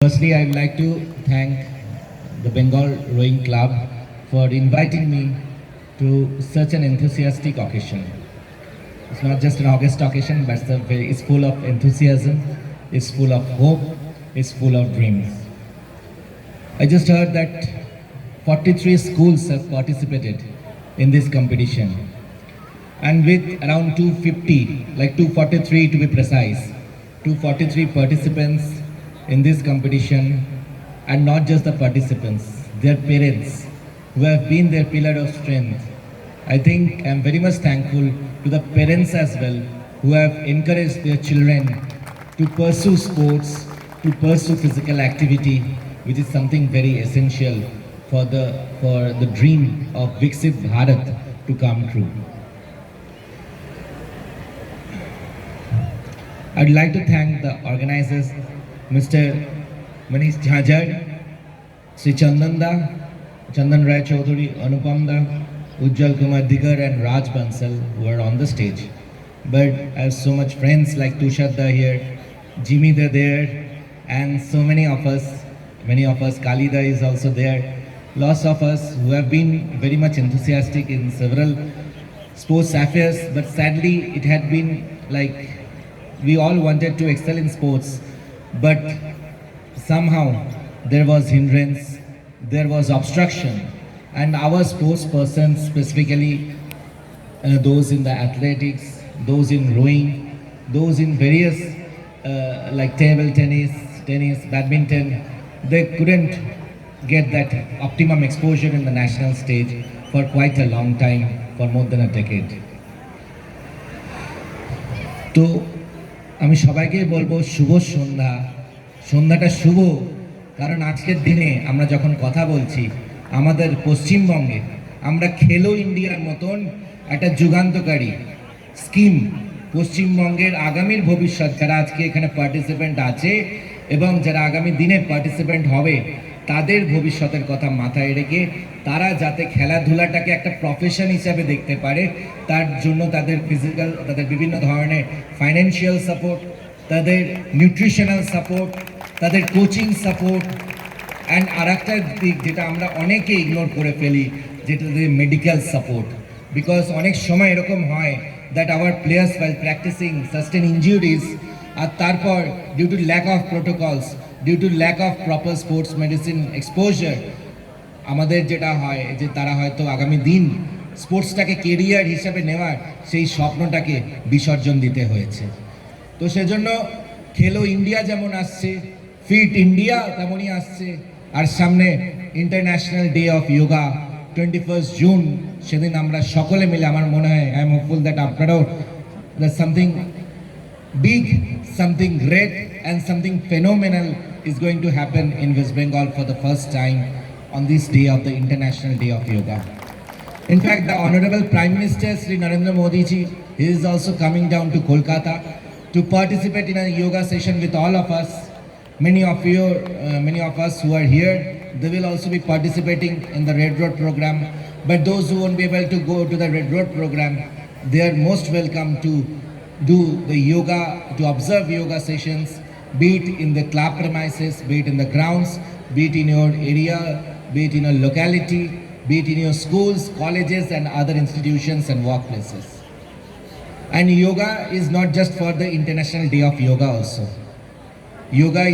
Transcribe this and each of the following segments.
Firstly, I'd like to thank the Bengal Rowing Club for inviting me to such an enthusiastic occasion. It's not just an August occasion, but it's full of enthusiasm, it's full of hope, it's full of dreams. I just heard that 43 schools have participated in this competition, and with around 250, like 243 to be precise, 243 participants in this competition, and not just the participants, their parents who have been their pillar of strength. I think I'm very much thankful to the parents as well who have encouraged their children to pursue sports, to pursue physical activity, which is something very essential for the dream of Viksit Bharat to come true. I'd like to thank the organizers, Mr. Manish Jhajar, Sri Chandan Rai Chaudhary, Anupam Da, Ujjal Kumar Digar and Raj Bansal who are on the stage. But I have so much friends like Tushar Da here, Jimmy Da there, and so many of us, Kalida is also there, lots of us who have been very much enthusiastic in several sports affairs, but sadly it had been like we all wanted to excel in sports, but somehow there was hindrance, there was obstruction, and our sports persons, specifically those in the athletics, those in rowing, those in various like table tennis, badminton, they couldn't get that optimum exposure in the national stage for quite a long time, for more than a decade. তো আমি সবাইকে বলবো শুভ সন্ধ্যা। সন্ধ্যাটা শুভ কারণ আজকের দিনে আমরা যখন কথা বলছি আমাদের পশ্চিমবঙ্গে আমরা খেলো ইন্ডিয়ার মতন একটা যুগান্তকারী স্কিম, পশ্চিমবঙ্গের আগামীর ভবিষ্যৎ যারা আজকে এখানে পার্টিসিপেন্ট আছে এবং যারা আগামী দিনে পার্টিসিপেন্ট হবে তাদের ভবিষ্যতের কথা মাথায় রেখে তারা যাতে খেলাধুলাটাকে একটা প্রফেশন হিসাবে দেখতে পারে, তার জন্য তাদের ফিজিক্যাল, তাদের বিভিন্ন ধরনের ফাইন্যান্সিয়াল সাপোর্ট, তাদের নিউট্রিশনাল সাপোর্ট, তাদের কোচিং সাপোর্ট, অ্যান্ড আর একটা দিক যেটা আমরা অনেকে ইগনোর করে ফেলি, যেটা মেডিকেল সাপোর্ট। বিকজ অনেক সময় এরকম হয় that our players while practising sustain injuries, আর তারপর due to lack of protocols, due to lack of proper sports medicine exposure, আমাদের যেটা হয় যে তারা হয়তো আগামী দিন স্পোর্টসটাকে কেরিয়ার হিসাবে নেওয়ার সেই স্বপ্নটাকে বিসর্জন দিতে হয়েছে। তো সেজন্য খেলো ইন্ডিয়া যেমন আসছে, ফিট ইন্ডিয়া তেমনই আসছে, আর সামনে international day of yoga 21 June, সেদিন আমরা সকলে মিলে, আমার মনে হয় আই এম হোপফুল দ্যাট আপনারাও, that something big, something great and something phenomenal is going to happen in West Bengal for the first time on this day of the International Day of Yoga. In fact, the Honorable Prime Minister Sri Narendra Modi ji, he is also coming down to Kolkata to participate in a yoga session with all of us. Many of us who are here, they will also be participating in the Red Road program. But those who won't be able to go to the Red Road program, they are most welcome to do the yoga, to observe yoga sessions, be it in the club premises, be it in the grounds, be it in your area, be it in your locality, be it in your schools, colleges and other institutions and workplaces. And yoga is not just for the International Day of Yoga also. Yoga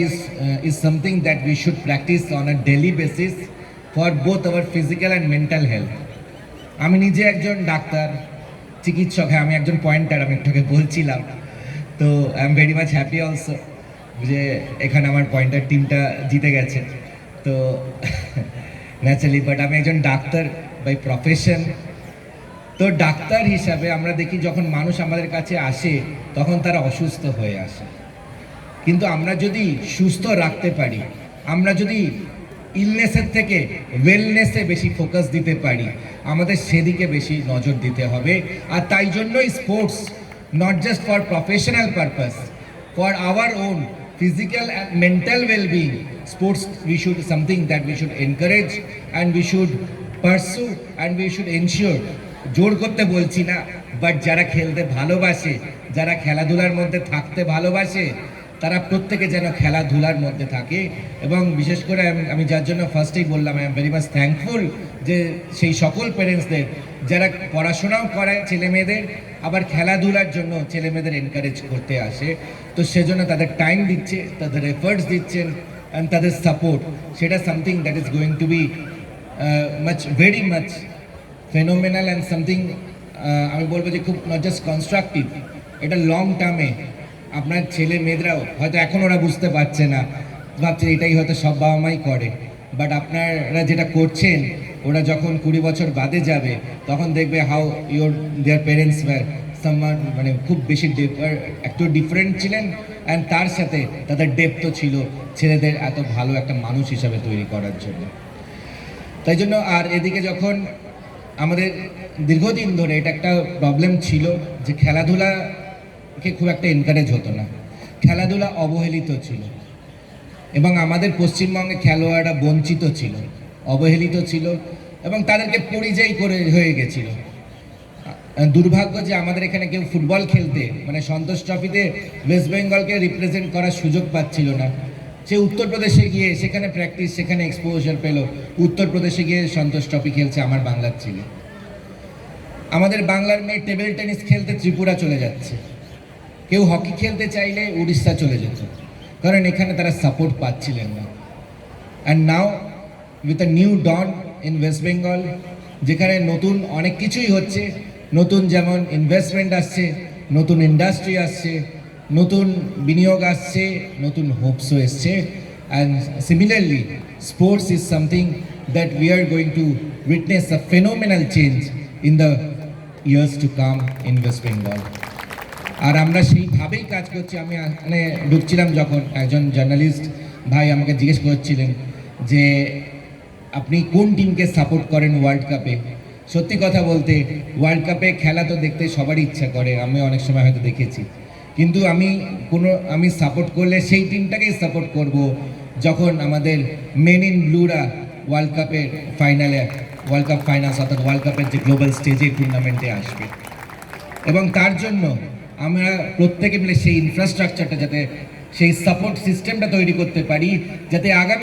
is something that we should practice on a daily basis for both our physical and mental health. আমি নিজে একজন doctor, চিকিৎসক, হ্যাঁ আমি একজন pointer, আমি একটাকে বলছিলাম। তো I am very much happy also যে এখানে আমার পয়েন্টার টিমটা জিতে গেছে। তো ন্যাচারালি, বাট আমি একজন ডাক্তার বাই প্রফেশন। তো ডাক্তার হিসাবে আমরা দেখি যখন মানুষ আমাদের কাছে আসে তখন তারা অসুস্থ হয়ে আসে, কিন্তু আমরা যদি সুস্থ রাখতে পারি, আমরা যদি ইলনেসের থেকে ওয়েলনেসে বেশি ফোকাস দিতে পারি, আমাদের সেদিকে বেশি নজর দিতে হবে। আর তাই জন্যই sports, not just for professional purpose, for our own physical and mental well-being, sports we should something that we should encourage and we should pursue and we should ensure। জোর করতে বলছি না, বাট যারা খেলতে ভালোবাসে, যারা খেলাধুলার মধ্যে থাকতে ভালোবাসে, তারা প্রত্যেকে যেন খেলাধুলার মধ্যে থাকে। এবং বিশেষ করে আমি যার জন্য ফার্স্টেই বললাম, I am very much thankful যে সেই সকল প্যারেন্টসদের যারা পড়াশোনাও করায় ছেলে মেয়েদের, আবার খেলাধুলার জন্য ছেলে মেয়েদের এনকারেজ করতে আসে। তো সেজন্য তাদের টাইম দিচ্ছে, তাদের এফার্টস দিচ্ছেন অ্যান্ড তাদের সাপোর্ট, সেটা something that is going to B much very much phenomenal and something আমি বলবো যে খুব নট জাস্ট কনস্ট্রাকটিভ, এটা লং টার্মে আপনার ছেলে মেয়েরাও হয়তো এখন ওরা বুঝতে পারছে না, ভাবছে এটাই হয়তো সব বাবা মাই করে, বাট আপনারা যেটা করছেন ওরা যখন 20 বছর বাদে যাবে তখন দেখবে how their parents were someone, মানে খুব বেশি একটু ডিফারেন্ট ছিলেন, অ্যান্ড তার সাথে তাদের ডেপথও ছিল ছেলেদের এত ভালো একটা মানুষ হিসাবে তৈরি করার জন্য। তাই জন্য আর এদিকে যখন আমাদের দীর্ঘদিন ধরে এটা একটা প্রবলেম ছিল যে খেলাধুলাকে খুব একটা এনকারেজ হতো না, খেলাধুলা অবহেলিত ছিল এবং আমাদের পশ্চিমবঙ্গে খেলোয়াড়রা বঞ্চিত ছিল, অবহেলিত ছিল এবং তাদেরকে পরিযায়ী করে হয়ে গেছিল। দুর্ভাগ্য যে আমাদের এখানে কেউ ফুটবল খেলতে, মানে সন্তোষ ট্রফিতে ওয়েস্ট বেঙ্গলকে রিপ্রেজেন্ট করার সুযোগ পাচ্ছিল না। সে উত্তরপ্রদেশে গিয়ে সেখানে প্র্যাকটিস, সেখানে এক্সপোজার পেল, উত্তরপ্রদেশে গিয়ে সন্তোষ ট্রফি খেলছে আমার বাংলার ছেলে। আমাদের বাংলার মেয়ে টেবিল টেনিস খেলতে ত্রিপুরা চলে যাচ্ছে, কেউ হকি খেলতে চাইলে উড়িষ্যা চলে যেত, কারণ এখানে তারা সাপোর্ট পাচ্ছিলেন না। And now with a new dawn in West Bengal, যেখানে নতুন অনেক কিছুই হচ্ছে, নতুন যেমন ইনভেস্টমেন্ট আসছে, নতুন ইন্ডাস্ট্রি আসছে, নতুন বিনিয়োগ আসছে, নতুন হোপসও এসছে। And similarly sports is something that we are going to witness a phenomenal change in the years to come in West Bengal. আর আমরা সেইভাবেই কাজ করছি। আমি মানে ঢুকছিলাম যখন একজন জার্নালিস্ট ভাই আমাকে জিজ্ঞেস করছিলেন যে আপনি কোন টিমকে সাপোর্ট করেন ওয়ার্ল্ড কাপে। সত্যি কথা বলতে ওয়ার্ল্ড কাপে খেলা তো দেখতে সবারই ইচ্ছা করে, আমি অনেক সময় হয়তো দেখেছি, কিন্তু আমি সাপোর্ট করলে সেই টিমটাকেই সাপোর্ট করব যখন আমাদের মেন ইন ব্লুরা ওয়ার্ল্ড কাপের ফাইনালে, ওয়ার্ল্ড কাপ ফাইনালস অর্থাৎ ওয়ার্ল্ড কাপের যে গ্লোবাল স্টেজে টুর্নামেন্টে আসবে। এবং তার জন্য আমরা প্রত্যেকে মিলে সেই ইনফ্রাস্ট্রাকচারটা, যাতে সেই সাপোর্ট সিস্টেমটা তৈরি করতে পারি, যাতে আগামী